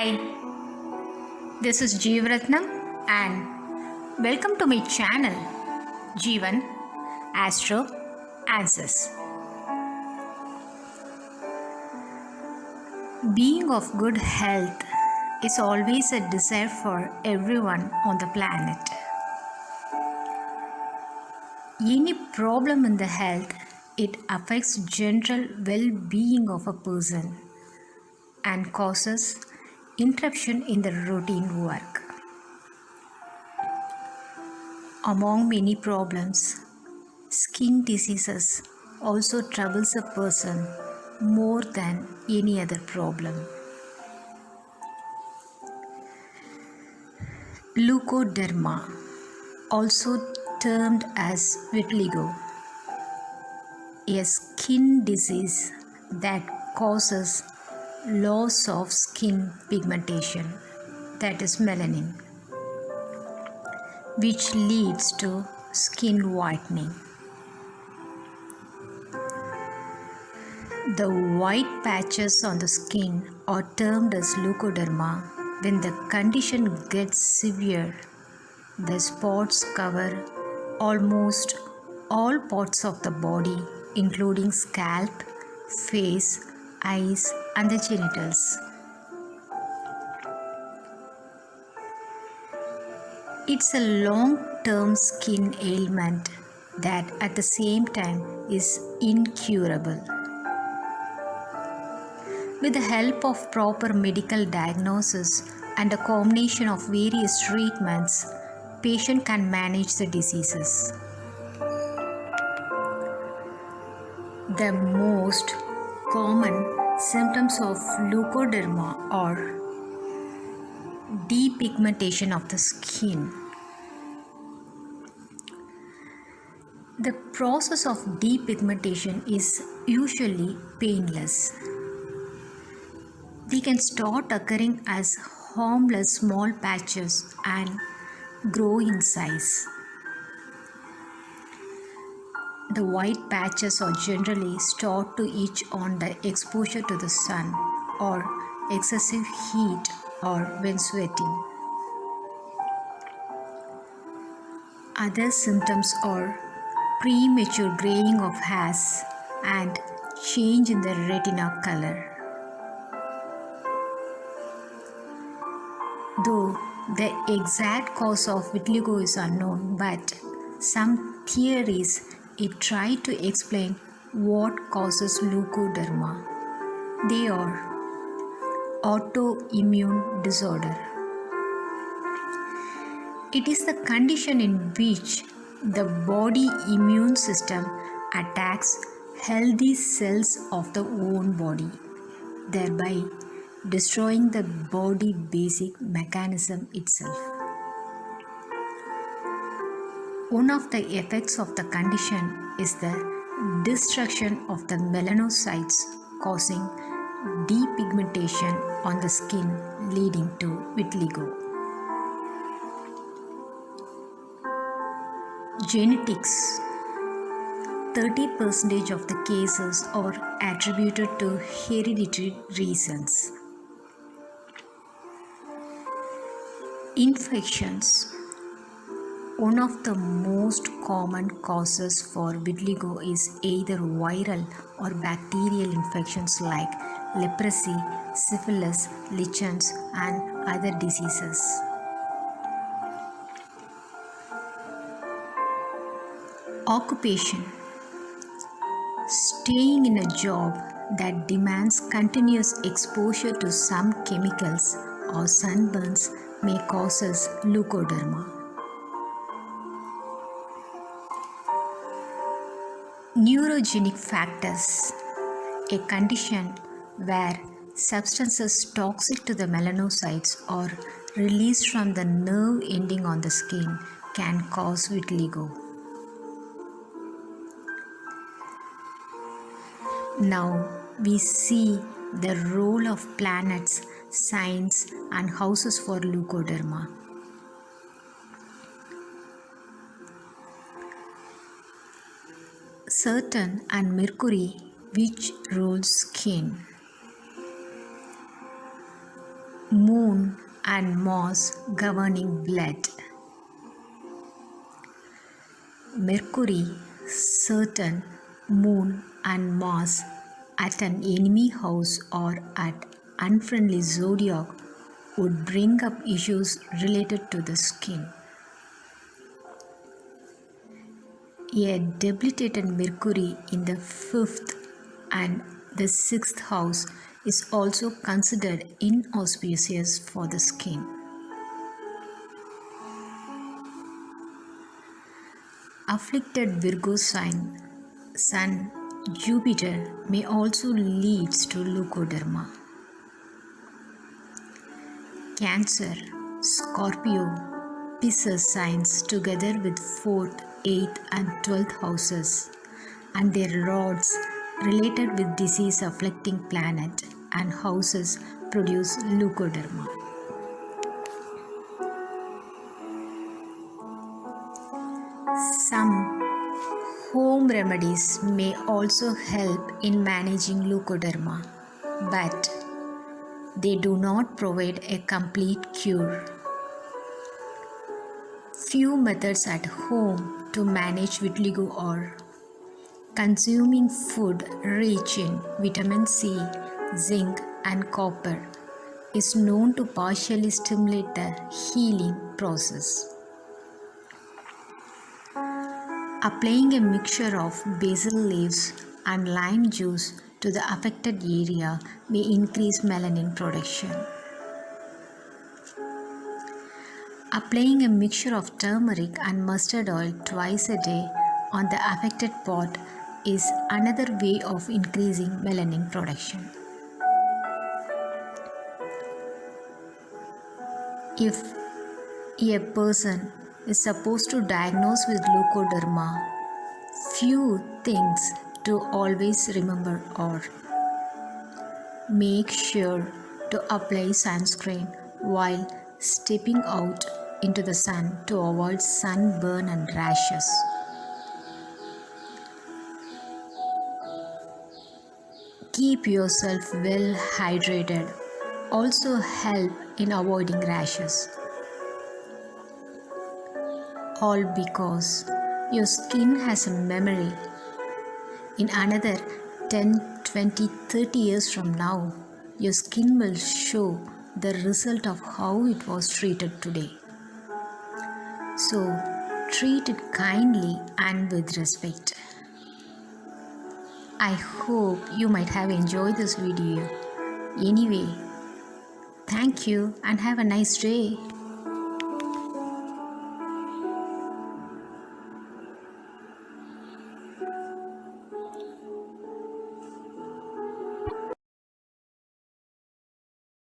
Hi, this is Jeevaratnam and welcome to my channel Jeevan Astro Answers. Being of good health is always a desire for everyone on the planet. Any problem in the health, it affects general well-being of a person and causes interruption in the routine work. Among many problems, skin diseases also troubles a person more than any other problem. Leukoderma, also termed as vitiligo, a skin disease that causes loss of skin pigmentation, that is melanin, which leads to skin whitening. The white patches on the skin are termed as leukoderma. When the condition gets severe, the spots cover almost all parts of the body, including scalp, face, eyes, and the genitals. It's a long-term skin ailment that at the same time is incurable. With the help of proper medical diagnosis and a combination of various treatments, patient can manage the diseases. The most common symptoms of leukoderma are depigmentation of the skin. The process of depigmentation is usually painless. They can start occurring as harmless small patches and grow in size. The white patches are generally start to itch on the exposure to the sun or excessive heat or when sweating. Other symptoms are premature graying of hairs and change in the retina color. Though the exact cause of vitiligo is unknown, but some theories try to explain what causes leukoderma. They are autoimmune disorder. It is the condition in which the body immune system attacks healthy cells of the own body, thereby destroying the body basic mechanism itself. One of the effects of the condition is the destruction of the melanocytes, causing depigmentation on the skin, leading to vitiligo. Genetics. 30% of the cases are attributed to hereditary reasons. Infections. One of the most common causes for vitiligo is either viral or bacterial infections like leprosy, syphilis, lichens, and other diseases. Occupation. Staying in a job that demands continuous exposure to some chemicals or sunburns may cause leukoderma. Neurogenic factors, a condition where substances toxic to the melanocytes are released from the nerve ending on the skin, can cause vitiligo. Now we see the role of planets, signs, and houses for leukoderma. Saturn and Mercury, which rules skin. Moon and Mars governing blood. Mercury, Saturn, Moon, and Mars at an enemy house or at unfriendly zodiac would bring up issues related to the skin. A debilitated Mercury in the 5th and the 6th house is also considered inauspicious for the skin. Afflicted Virgo sign, Sun, Jupiter may also lead to leukoderma. Cancer, Scorpio, Pisces signs together with 4th, 8th and 12th houses and their lords related with disease afflicting planet and houses produce leukoderma. Some home remedies may also help in managing leukoderma, but they do not provide a complete cure. Few methods at home to manage vitiligo are consuming food rich in vitamin C, zinc, and copper is known to partially stimulate the healing process. Applying a mixture of basil leaves and lime juice to the affected area may increase melanin production. Applying a mixture of turmeric and mustard oil twice a day on the affected part is another way of increasing melanin production. If a person is supposed to diagnose with leukoderma, few things to always remember are: make sure to apply sunscreen while stepping out into the sun to avoid sunburn and rashes. Keep yourself well hydrated, also help in avoiding rashes. All because your skin has a memory. In another 10, 20, 30 years from now, your skin will show the result of how it was treated today. So, treat it kindly and with respect. I hope you might have enjoyed this video. Anyway, thank you and have a nice day.